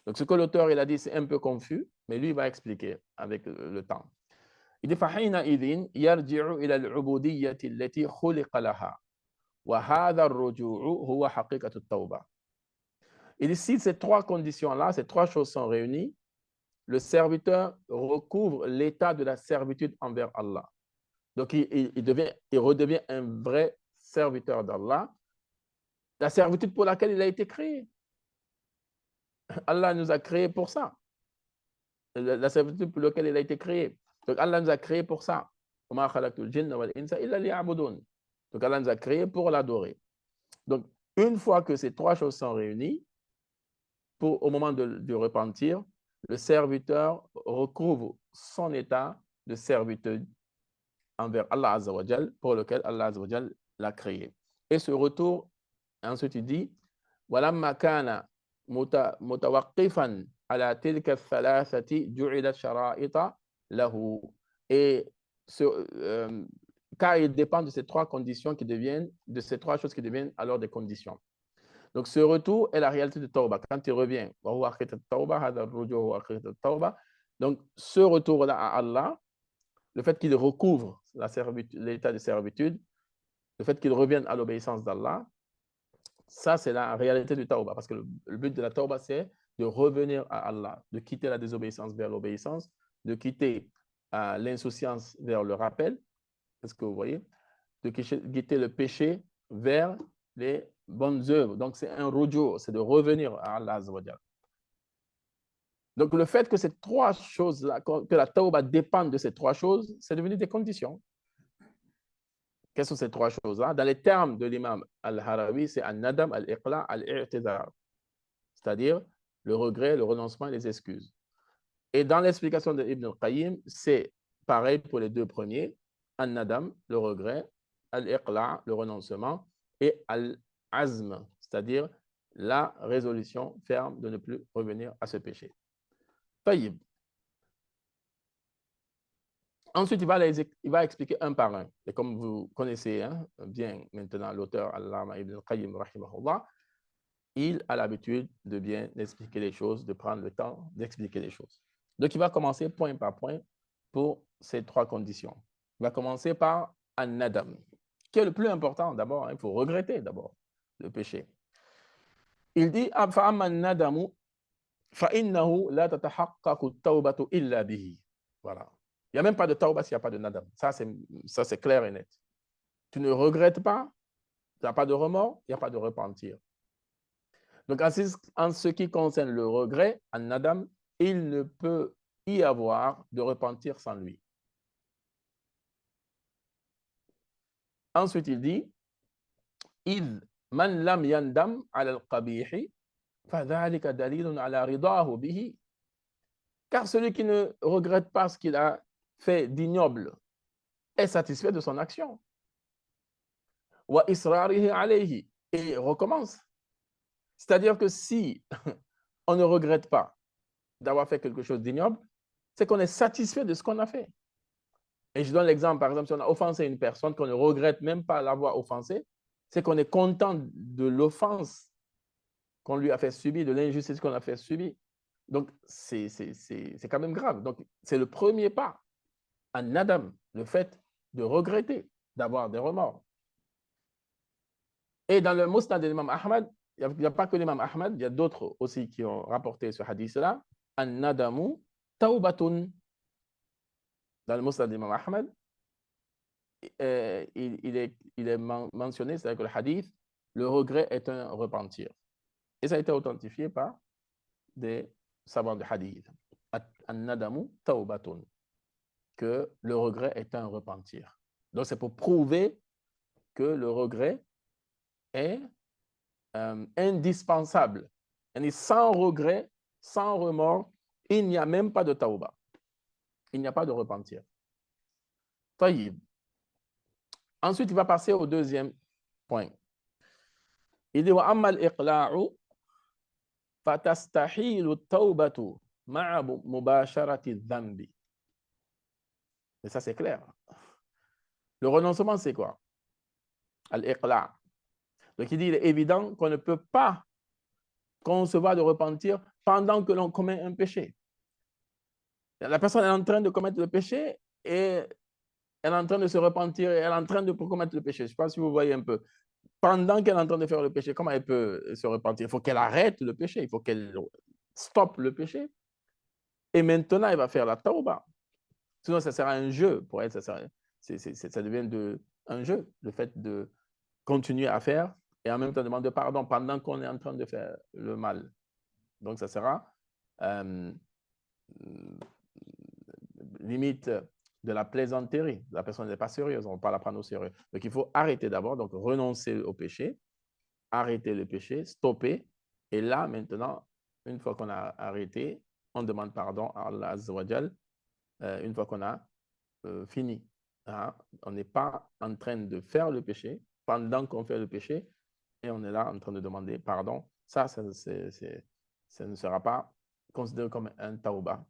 Donc, ce que l'auteur il a dit, c'est un peu confus, mais lui, il va expliquer avec le temps. Il dit فَحِينَئِذٍ يَرْجِعُ إِلَى الْعُبُودِيَّةِ الَّتِي خُلِقَ لَهَا وَهَذَا الرُّجُوعُ هُوَ حَقِيقَةُ التَّوْبَةِ. Il dit si ces trois conditions-là, ces trois choses sont réunies, le serviteur recouvre l'état de la servitude envers Allah. Donc, il redevient un vrai serviteur d'Allah. La servitude pour laquelle il a été créé. Allah nous a créés pour ça. La servitude pour laquelle il a été créé. Donc Allah nous a créés pour ça. Donc Allah nous a créés pour l'adorer. Donc, une fois que ces trois choses sont réunies, au moment du repentir, le serviteur recouvre son état de servitude envers Allah Azza wa Jal, pour lequel Allah Azza wa Jal l'a créé. Et ce retour, ensuite il dit, وَلَمَّا كَانَ مُتَوَقِّفًا على تلك الثلاثة جعلت شرائط له. Et car il dépend de ces trois conditions qui deviennent, de ces trois choses qui deviennent alors des conditions. Donc ce retour est la réalité de Tawbah. Quand il revient, donc ce retour-là à Allah, le fait qu'il recouvre l'état de servitude, le fait qu'il revienne à l'obéissance d'Allah, ça c'est la réalité du Tawbah. Parce que le but de la Tawbah, c'est de revenir à Allah, de quitter la désobéissance vers l'obéissance, de quitter l'insouciance vers le rappel, est-ce que vous voyez, de quitter le péché vers les bonnes œuvres. Donc c'est un ruju', c'est de revenir à Allah Azza wa Jal. Donc le fait que ces trois choses-là, que la Tawbah dépende de ces trois choses, c'est devenu des conditions. Quelles sont ces trois choses-là? Dans les termes de l'imam Al-Harawi, c'est Al-Nadam, Al-Iqla, Al-I'tizar. C'est-à-dire le regret, le renoncement et les excuses. Et dans l'explication de Ibn al-Qayyim, c'est pareil pour les deux premiers. Al-Nadam, le regret, Al-Iqla, le renoncement, et Al-Azm, c'est-à-dire la résolution ferme de ne plus revenir à ce péché. Taïb. Ensuite, il va expliquer un par un. Et comme vous connaissez hein, bien maintenant l'auteur Allama Ibn al-Qayyim, rahimahullah, il a l'habitude de bien expliquer les choses, de prendre le temps d'expliquer les choses. Donc, il va commencer point par point pour ces trois conditions. Il va commencer par an-nadam, qui est le plus important d'abord. Il faut regretter d'abord le péché. Il dit فَأَمَّا النَّدَمُ فَإِنَّهُ لَا تَتَحَقَّقُ التَّوْبَةُ إِلَّا بِهِ. Voilà. Il n'y a même pas de tauba s'il n'y a pas de nadam. Ça, c'est clair et net. Tu ne regrettes pas, tu n'as pas de remords, il n'y a pas de repentir. Donc, en ce qui concerne le regret, en nadam, il ne peut y avoir de repentir sans lui. Ensuite, il dit إِذْ مَنْ لَمْ يَنْدَمْ عَلَى الْقَبِيحِ فَذَلِكَ دَلِيلٌ عَلَى رِضَاهُ بِهِ. Car celui qui ne regrette pas ce qu'il a fait d'ignoble est satisfait de son action. Wa israrihi alayhi, et recommence. C'est-à-dire que si on ne regrette pas d'avoir fait quelque chose d'ignoble, c'est qu'on est satisfait de ce qu'on a fait. Et je donne l'exemple, par exemple, si on a offensé une personne, qu'on ne regrette même pas l'avoir offensée, c'est qu'on est content de l'offense qu'on lui a fait subir, de l'injustice qu'on a fait subir. Donc, c'est quand même grave. Donc, c'est le premier pas en Adam, le fait de regretter, d'avoir des remords. Et dans le Musnad de l'imam Ahmad, il n'y a pas que l'imam Ahmad, il y a d'autres aussi qui ont rapporté ce hadith-là. An-nadamu taubatun. Dans le Musnad de l'imam Ahmad, il est mentionné, c'est-à-dire que le hadith, le regret est un repentir. Et ça a été authentifié par des savants de hadith. An-nadamu taubatun. Que le regret est un repentir. Donc, c'est pour prouver que le regret est indispensable. Et sans regret, sans remords, il n'y a même pas de tauba. Il n'y a pas de repentir. Taïb. Ensuite, il va passer au deuxième point. Il dit wa amma al-iqla'u fatastahilu at-taubatu ma'a mubasharati adh-dhanbi. Et ça, c'est clair. Le renoncement, c'est quoi? Al-iqla'. Donc, il dit, il est évident qu'on ne peut pas concevoir de repentir pendant que l'on commet un péché. La personne est en train de commettre le péché et elle est en train de se repentir et elle est en train de commettre le péché. Je ne sais pas si vous voyez un peu. Pendant qu'elle est en train de faire le péché, comment elle peut se repentir? Il faut qu'elle arrête le péché, il faut qu'elle stoppe le péché. Et maintenant, elle va faire la tauba. Sinon, ça sera un jeu pour elle. Ça devient un jeu, le fait de continuer à faire et en même temps demander pardon pendant qu'on est en train de faire le mal. Donc, ça sera limite de la plaisanterie. La personne n'est pas sérieuse, on ne va pas la prendre au sérieux. Donc, il faut arrêter d'abord, donc renoncer au péché, arrêter le péché, stopper. Et là, maintenant, une fois qu'on a arrêté, on demande pardon à Allah Azza wa Jal, une fois qu'on a fini. Hein? On n'est pas en train de faire le péché pendant qu'on fait le péché et on est là en train de demander pardon. Ça ne sera pas considéré comme un tauba.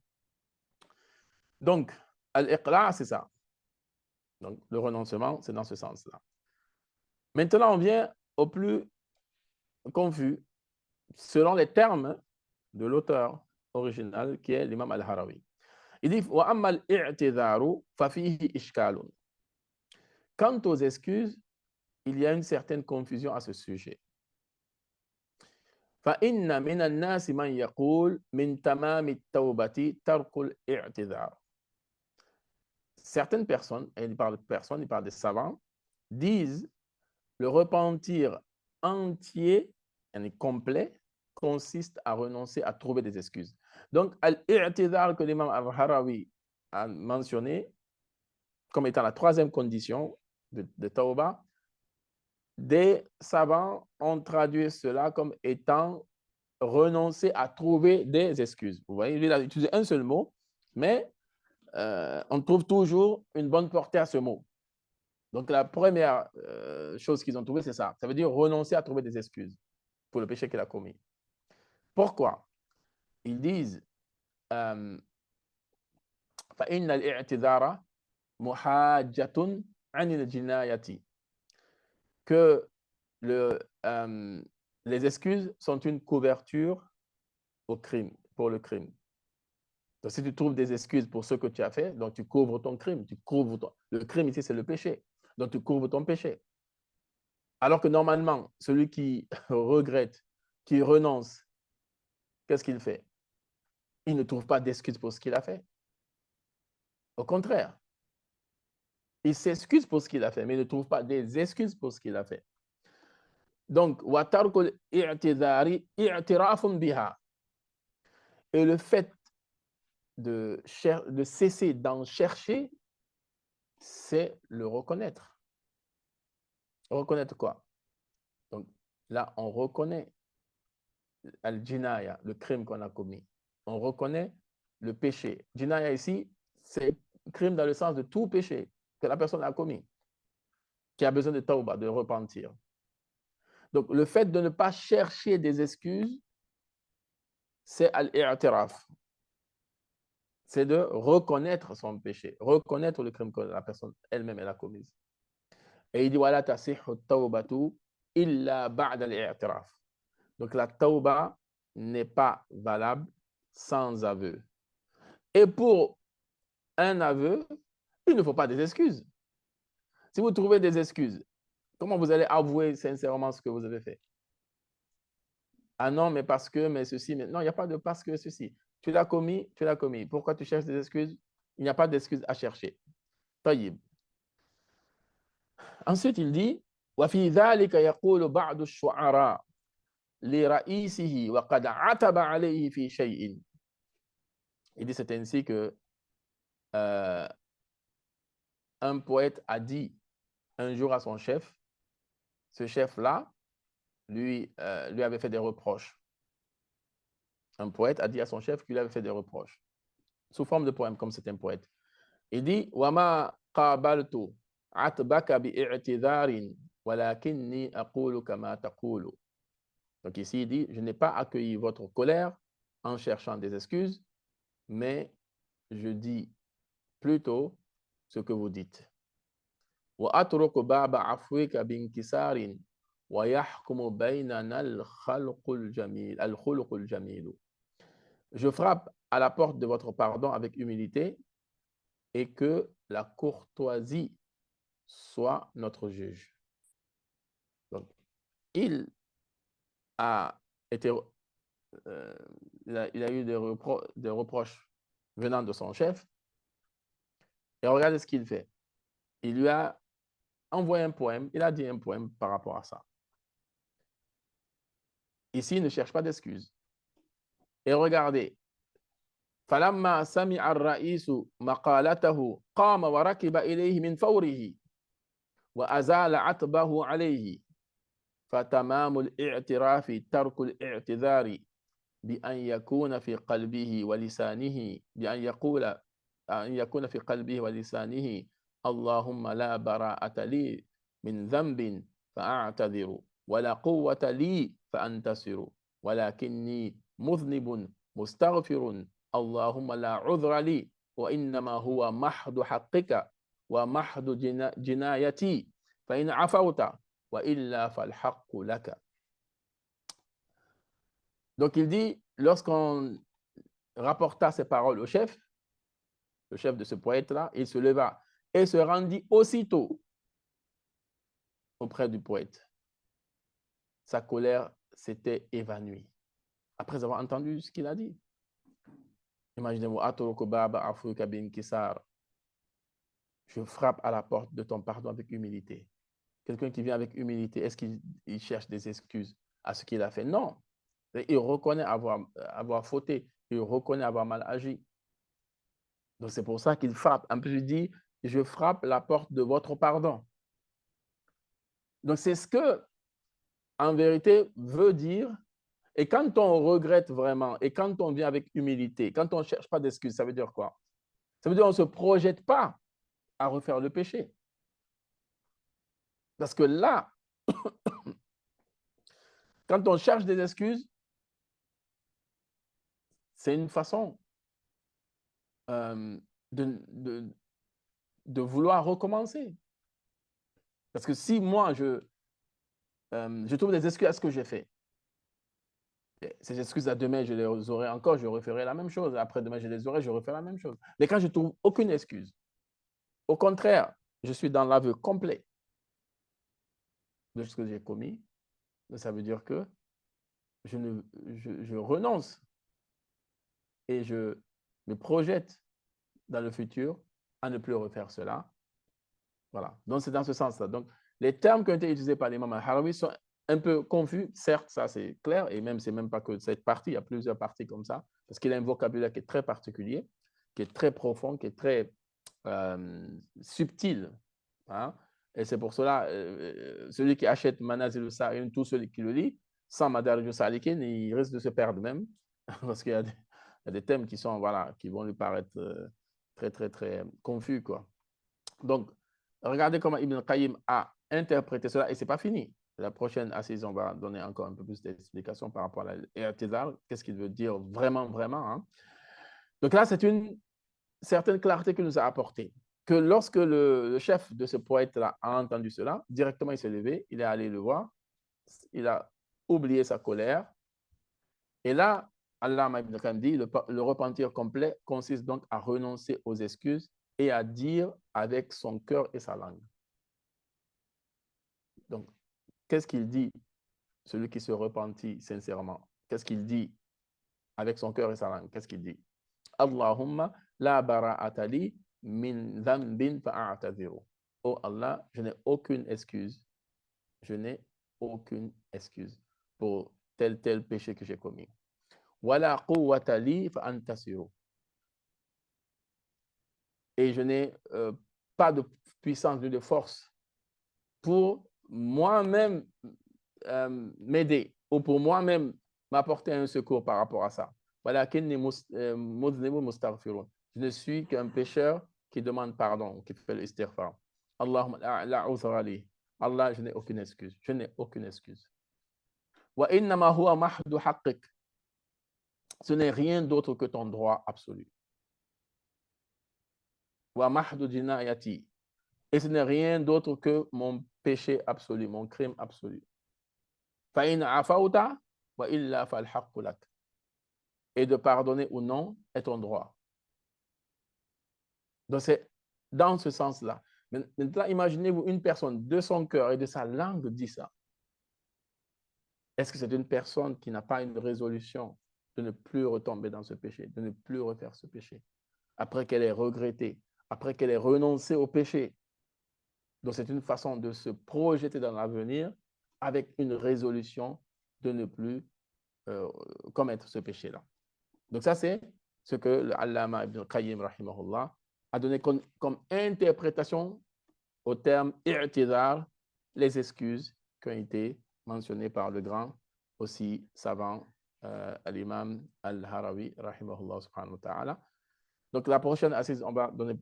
Donc, al-iqla', c'est ça. Donc, le renoncement, c'est dans ce sens-là. Maintenant, on vient au plus confus, selon les termes de l'auteur original, qui est l'imam al-Harawi. Il dit wa amma al-i'tidharu fa fihi ishkalun. Quant aux excuses, il y a une certaine confusion à ce sujet. فإن من الناس من يقول من تمام التوبة ترك الاعتذار. Certaines personnes, et il parle de personnes, il parle des savants, disent le repentir entier et complet consiste à renoncer à trouver des excuses. Donc, al-i'tidhar que l'imam al-Harawi a mentionné comme étant la troisième condition de tauba, des savants ont traduit cela comme étant renoncer à trouver des excuses. Vous voyez, il a utilisé un seul mot, mais on trouve toujours une bonne portée à ce mot. Donc, la première chose qu'ils ont trouvée, c'est ça. Ça veut dire renoncer à trouver des excuses pour le péché qu'il a commis. Pourquoi? Ils disent فإن الاعتذار muhajjatun anil jinayati, que les excuses sont une couverture au crime, pour le crime. Donc, si tu trouves des excuses pour ce que tu as fait, donc tu couvres ton crime. Le crime ici, c'est le péché. Donc, tu couvres ton péché. Alors que normalement, celui qui regrette, qui renonce, qu'est-ce qu'il fait? Il ne trouve pas d'excuses pour ce qu'il a fait. Au contraire, il s'excuse pour ce qu'il a fait, mais il ne trouve pas des excuses pour ce qu'il a fait. Donc, et le fait de cesser d'en chercher, c'est le reconnaître. Reconnaître quoi? Donc là, on reconnaît al-jinaya, le crime qu'on a commis. On reconnaît le péché. Jinaya ici, c'est crime dans le sens de tout péché que la personne a commis, qui a besoin de tauba, de repentir. Donc le fait de ne pas chercher des excuses, c'est al-i'tiraf. C'est de reconnaître son péché, reconnaître le crime que la personne elle-même elle a commis. Et il dit wala tasihhu tawbatu illa ba'da al-i'tiraf. Donc la tauba n'est pas valable sans aveu. Et pour un aveu, il ne faut pas des excuses. Si vous trouvez des excuses, comment vous allez avouer sincèrement ce que vous avez fait? Ah non, mais parce que, mais ceci, mais non, il n'y a pas de parce que ceci. Tu l'as commis, tu l'as commis. Pourquoi tu cherches des excuses? Il n'y a pas d'excuses à chercher. Taïb. Ensuite, il dit وفي ذلك يقول بعض الشعراء لرئيسه وقد عتب عليه في شيء. Il dit c'est ainsi que un poète a dit un jour à son chef, ce chef-là lui avait fait des reproches. Un poète a dit à son chef qu'il avait fait des reproches, sous forme de poème, comme c'est un poète. Il dit وَمَا قَابَلْتُ عَتْبَكَ بِإِعْتِذَارٍ وَلَكِنِّي أَقُولُ كَمَا تَقُولُ. Donc ici, il dit, je n'ai pas accueilli votre colère en cherchant des excuses, mais je dis plutôt ce que vous dites. وَأَتْرُكُ بَابَ عَفْوِكَ بِانْكِسَارٍ وَيَحْكُمُ بَيْنَنَا الْخَلْقُ الْجَمِيلُ. Je frappe à la porte de votre pardon avec humilité et que la courtoisie soit notre juge. Donc, il a été, il a eu des reproches venant de son chef. Et regardez ce qu'il fait. Il lui a envoyé un poème, il a dit un poème par rapport à ça. Ici, il ne cherche pas d'excuses. Et regardez, فلما سمع الرئيس مقالته قام وركب إليه من فوره وأزال عتبه عليه فتمام الاعتراف ترك الاعتذار بأن يكون في قلبه ولسانه أن يكون في قلبه ولسانه اللهم لا براءة لي من ذنب فأعتذر ولا قوة لي فأنتصر ولكني مذنب مستغفر اللهم لا عذر لي وإنما هو محض حقك ومحض جنايتي فإن عفوت وإلا فالحق لك. Donc il dit, lorsqu'on rapporta ces paroles au chef, le chef de ce poète-là, il se leva et se rendit aussitôt auprès du poète. Sa colère s'était évanouie après avoir entendu ce qu'il a dit. Imaginez-vous, je frappe à la porte de ton pardon avec humilité. Quelqu'un qui vient avec humilité, est-ce qu'il cherche des excuses à ce qu'il a fait? Non. Il reconnaît avoir fauté, il reconnaît avoir mal agi. Donc c'est pour ça qu'il frappe. En plus, il dit, je frappe la porte de votre pardon. Donc c'est ce que, en vérité, veut dire. Et quand on regrette vraiment, et quand on vient avec humilité, quand on ne cherche pas d'excuses, ça veut dire quoi? Ça veut dire qu'on ne se projette pas à refaire le péché. Parce que là, quand on cherche des excuses, c'est une façon de de vouloir recommencer. Parce que si moi, je trouve des excuses à ce que j'ai fait, ces excuses à demain, je les aurai encore, je referai la même chose. Après-demain, je les aurai, je referai la même chose. Mais quand je trouve aucune excuse, au contraire, je suis dans l'aveu complet de ce que j'ai commis, ça veut dire que je renonce et je me projette dans le futur à ne plus refaire cela. Voilà. Donc, c'est dans ce sens-là. Donc, les termes qui ont été utilisés par l'imam al-Harawi sont un peu confus. Certes, ça, c'est clair. Et même, c'est même pas que cette partie. Il y a plusieurs parties comme ça. Parce qu'il a un vocabulaire qui est très particulier, qui est très profond, qui est très subtil. Hein? Et c'est pour cela, celui qui achète Manazil al-Sa'in, tout celui qui le lit, sans Madarij al-Salikin, il risque de se perdre même. Parce qu'il y a des thèmes qui sont, voilà, qui vont lui paraître très, très, très confus, quoi. Donc, regardez comment Ibn Qayyim a interprété cela et ce n'est pas fini. La prochaine assise, on va donner encore un peu plus d'explications par rapport à l'I'tizar. Qu'est-ce qu'il veut dire vraiment, vraiment. Hein? Donc là, c'est une certaine clarté qu'il nous a apportée. Que lorsque le chef de ce poète-là a entendu cela, directement il s'est levé, il est allé le voir, il a oublié sa colère. Et là, Allah Ibn Qayyim dit, le repentir complet consiste donc à renoncer aux excuses et à dire avec son cœur et sa langue. Donc, qu'est-ce qu'il dit, celui qui se repentit sincèrement? Qu'est-ce qu'il dit avec son cœur et sa langue? Qu'est-ce qu'il dit? Allahumma la bara'ata li min dhanbin fa'a'tadhiru. Oh Allah, je n'ai aucune excuse. Je n'ai aucune excuse pour tel péché que j'ai commis. Wala quwwata li fa'antasiru. Et je n'ai pas de puissance ni de force pour moi-même m'aider ou pour moi-même m'apporter un secours par rapport à ça. Je ne suis qu'un pécheur qui demande pardon, qui fait l'istighfar. Allahumma la uzrali. Allah, je n'ai aucune excuse. Je n'ai aucune excuse. Wa innama huwa mahdu haqqik. Ce n'est rien d'autre que ton droit absolu. Wa mahdu jinayati. Et ce n'est rien d'autre que mon péché absolu, mon crime absolu. Et de pardonner ou non est ton droit. Donc c'est dans ce sens-là. Maintenant, imaginez-vous une personne de son cœur et de sa langue dit ça. Est-ce que c'est une personne qui n'a pas une résolution de ne plus retomber dans ce péché, de ne plus refaire ce péché, après qu'elle ait regretté, après qu'elle ait renoncé au péché? Donc c'est une façon de se projeter dans l'avenir avec une résolution de ne plus commettre ce péché-là. Donc ça, c'est ce que l'Allama Ibn Qayyim, rahimahullah, a donné comme interprétation au terme i'tizar, les excuses qui ont été mentionnées par le grand, aussi savant, l'imam al-Harawi, rahimahullah subhanahu wa ta'ala. Donc la prochaine assise, on va donner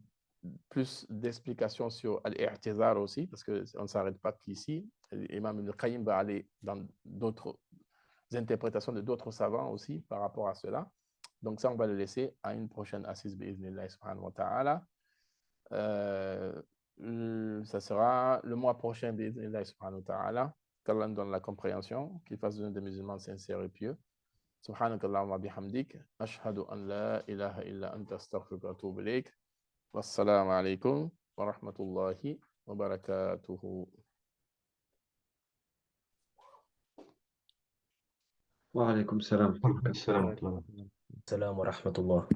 plus d'explications sur l'I'tizar aussi, parce qu'on ne s'arrête pas qu'ici. L'imam Ibn Qayyim va aller dans d'autres interprétations de d'autres savants aussi par rapport à cela. Donc ça, on va le laisser à une prochaine assise, bi'idhnillah subhanahu wa ta'ala. Ça sera le mois prochain, bi'idhnillah subhanahu wa ta'ala. Qu'Allah nous donne la compréhension, qu'il fasse de nous des musulmans sincères et pieux. سبحانك اللهم وبحمدك أشهد أن لا إله إلا أنت أستغفرك وأتوب إليك والسلام عليكم ورحمة الله وبركاته.
وعليكم السلام.
السلام ورحمة الله.
السلام ورحمة الله.